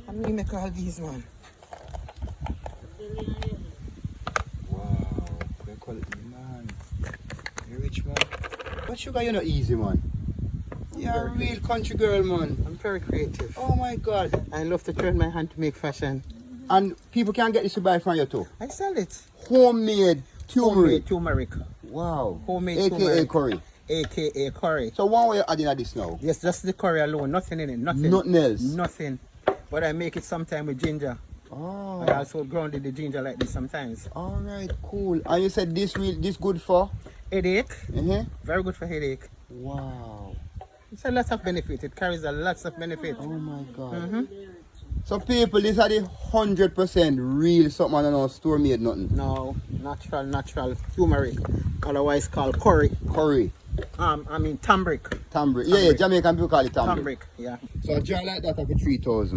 I mean, make all these, man. Wow, good quality, man. You rich, man. But sugar, you're not easy, man. You're a real country girl, man. I'm very creative. Oh my God. I love to turn my hand to make fashion. And people can get this to buy from you too. I sell it. Homemade turmeric. Homemade turmeric. Wow. Homemade AKA turmeric. curry. AKA curry. So one way you're adding at this now? Yes, just the curry alone. Nothing in it. Nothing. Nothing else? Nothing. But I make it sometime with ginger. Oh. I also grounded the ginger like this sometimes. Alright, cool. And you said this good for? Headache. Uh-huh. Very good for headache. Wow. It's a lot of benefit. It carries a lot of benefit. Oh my God. So people, these are the 100% real something and no store made nothing. No, natural turmeric. Otherwise called curry. Curry. I mean turmeric. Tambric. Yeah, Jamaican people call it tambric. Turmeric, yeah. So a jar like that for 3,000.